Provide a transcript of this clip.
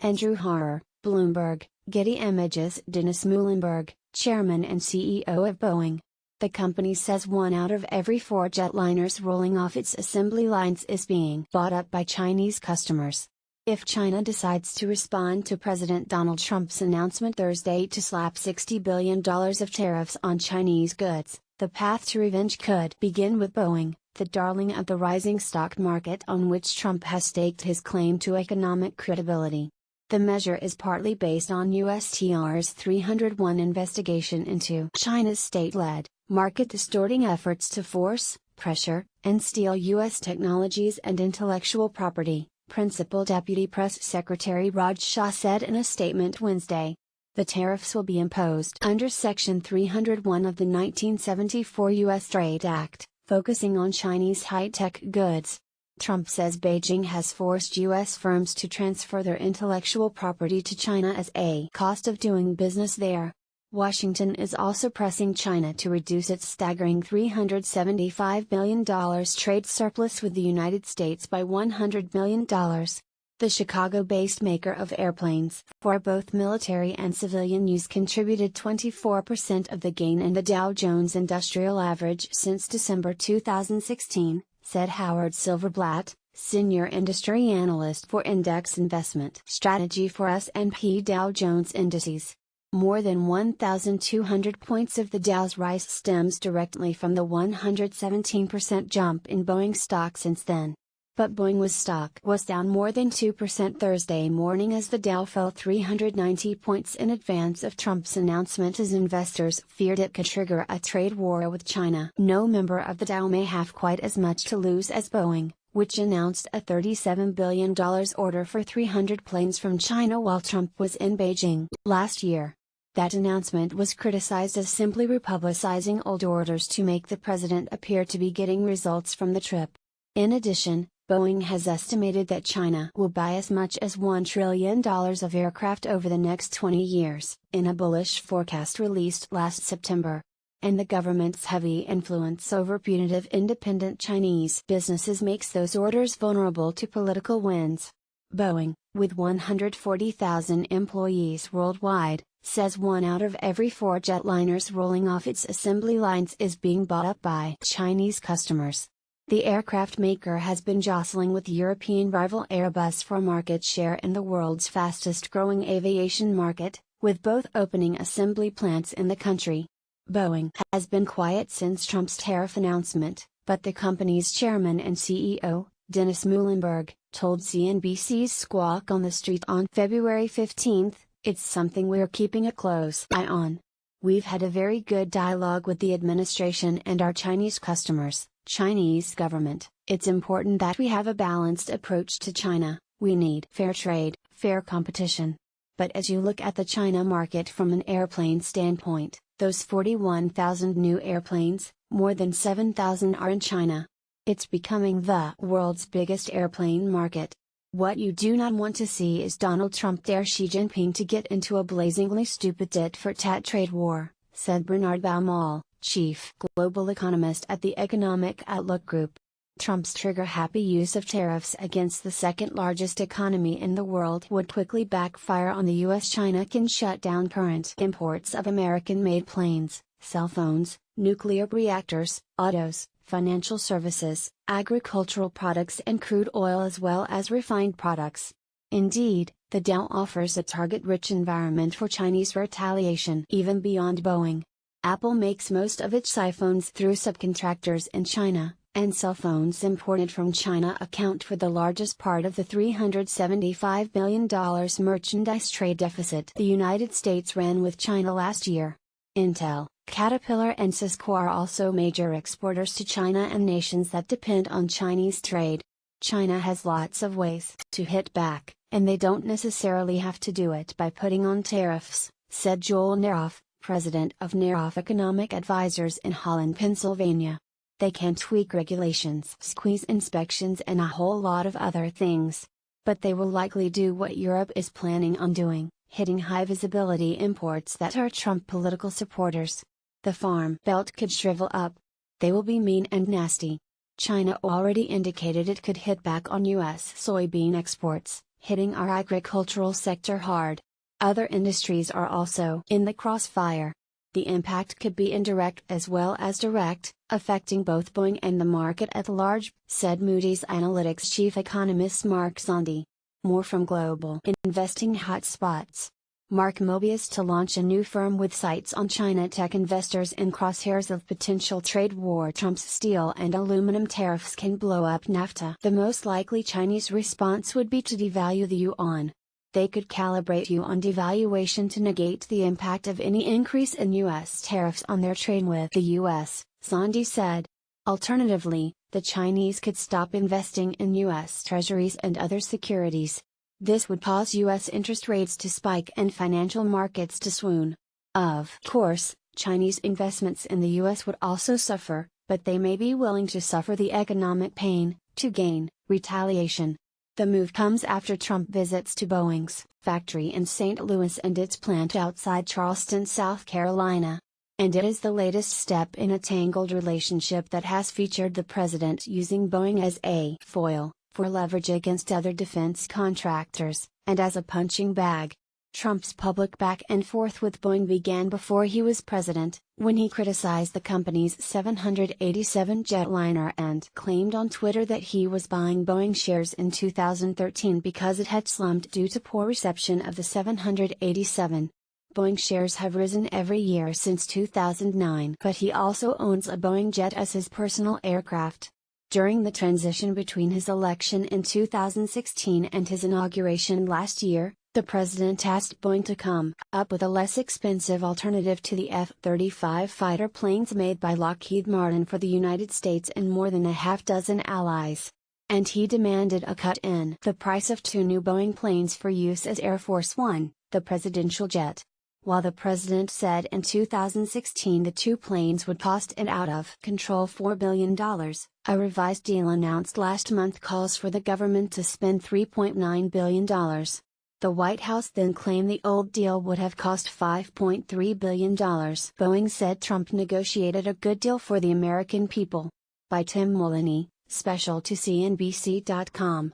Andrew Harrer, Bloomberg, Getty Images. Dennis Muilenburg, chairman and CEO of Boeing. The company says 1 out of every 4 jetliners rolling off its assembly lines is being bought up by Chinese customers. If China decides to respond to President Donald Trump's announcement Thursday to slap $60 billion of tariffs on Chinese goods, the path to revenge could begin with Boeing, the darling of the rising stock market on which Trump has staked his claim to economic credibility. The measure is partly based on USTR's 301 investigation into China's state-led, market-distorting efforts to force, pressure, and steal U.S. technologies and intellectual property, Principal Deputy Press Secretary Raj Shah said in a statement Wednesday. The tariffs will be imposed under Section 301 of the 1974 U.S. Trade Act, focusing on Chinese high-tech goods. Trump says Beijing has forced U.S. firms to transfer their intellectual property to China as a cost of doing business there. Washington is also pressing China to reduce its staggering $375 billion trade surplus with the United States by $100 million. The Chicago-based maker of airplanes for both military and civilian use contributed 24% of the gain in the Dow Jones Industrial Average since December 2016, said Howard Silverblatt, senior industry analyst for index investment strategy for S&P Dow Jones Indices. More than 1,200 points of the Dow's rise stems directly from the 117% jump in Boeing stock since then. But Boeing's stock was down more than 2% Thursday morning as the Dow fell 390 points in advance of Trump's announcement as investors feared it could trigger a trade war with China. No member of the Dow may have quite as much to lose as Boeing, which announced a $37 billion order for 300 planes from China while Trump was in Beijing last year. That announcement was criticized as simply republicizing old orders to make the president appear to be getting results from the trip. In addition, Boeing has estimated that China will buy as much as $1 trillion of aircraft over the next 20 years, in a bullish forecast released last September. And the government's heavy influence over punitive independent Chinese businesses makes those orders vulnerable to political winds. Boeing, with 140,000 employees worldwide, says 1 out of every 4 jetliners rolling off its assembly lines is being bought up by Chinese customers. The aircraft maker has been jostling with European rival Airbus for market share in the world's fastest-growing aviation market, with both opening assembly plants in the country. Boeing has been quiet since Trump's tariff announcement, but the company's chairman and CEO, Dennis Muilenburg, told CNBC's Squawk on the Street on February 15, "It's something we're keeping a close eye on. We've had a very good dialogue with the administration and our Chinese customers, Chinese government. It's important that we have a balanced approach to China. We need fair trade, fair competition. But as you look at the China market from an airplane standpoint, those 41,000 new airplanes, more than 7,000 are in China. It's becoming the world's biggest airplane market. What you do not want to see is Donald Trump dare Xi Jinping to get into a blazingly stupid tit-for-tat trade war," said Bernard Baumol, chief global economist at the Economic Outlook Group. Trump's trigger-happy use of tariffs against the second-largest economy in the world would quickly backfire on the U.S. China can shut down current imports of American-made planes, cell phones, nuclear reactors, autos, financial services, agricultural products and crude oil as well as refined products. Indeed, the Dow offers a target-rich environment for Chinese retaliation even beyond Boeing. Apple makes most of its iPhones through subcontractors in China, and cell phones imported from China account for the largest part of the $375 billion merchandise trade deficit the United States ran with China last year. Intel, Caterpillar and Cisco are also major exporters to China and nations that depend on Chinese trade. China has lots of ways to hit back, and they don't necessarily have to do it by putting on tariffs, said Joel Neroff, president of Neroff Economic Advisors in Holland, Pennsylvania. They can tweak regulations, squeeze inspections and a whole lot of other things. But they will likely do what Europe is planning on doing, hitting high-visibility imports that are Trump political supporters. The Farm Belt could shrivel up. They will be mean and nasty. China already indicated it could hit back on U.S. soybean exports, hitting our agricultural sector hard. Other industries are also in the crossfire. The impact could be indirect as well as direct, affecting both Boeing and the market at large, said Moody's Analytics chief economist Mark Zandi. More from global investing hotspots. Mark Mobius to launch a new firm with sights on China tech investors in crosshairs of potential trade war. Trump's steel and aluminum tariffs can blow up NAFTA. The most likely Chinese response would be to devalue the yuan. They could calibrate yuan devaluation to negate the impact of any increase in U.S. tariffs on their trade with the U.S., Zandi said. Alternatively, the Chinese could stop investing in U.S. treasuries and other securities. This would cause U.S. interest rates to spike and financial markets to swoon. Of course, Chinese investments in the U.S. would also suffer, but they may be willing to suffer the economic pain, to gain retaliation. The move comes after Trump visits to Boeing's factory in St. Louis and its plant outside Charleston, South Carolina. And it is the latest step in a tangled relationship that has featured the president using Boeing as a foil for leverage against other defense contractors, and as a punching bag. Trump's public back and forth with Boeing began before he was president, when he criticized the company's 787 jetliner and claimed on Twitter that he was buying Boeing shares in 2013 because it had slumped due to poor reception of the 787. Boeing shares have risen every year since 2009, but he also owns a Boeing jet as his personal aircraft. During the transition between his election in 2016 and his inauguration last year, the president asked Boeing to come up with a less expensive alternative to the F-35 fighter planes made by Lockheed Martin for the United States and more than a half-dozen allies. And he demanded a cut in the price of 2 new Boeing planes for use as Air Force One, the presidential jet. While the president said in 2016 the 2 planes would cost an out-of-control $4 billion, a revised deal announced last month calls for the government to spend $3.9 billion. The White House then claimed the old deal would have cost $5.3 billion. Boeing said Trump negotiated a good deal for the American people. By Tim Muilenburg, special to CNBC.com.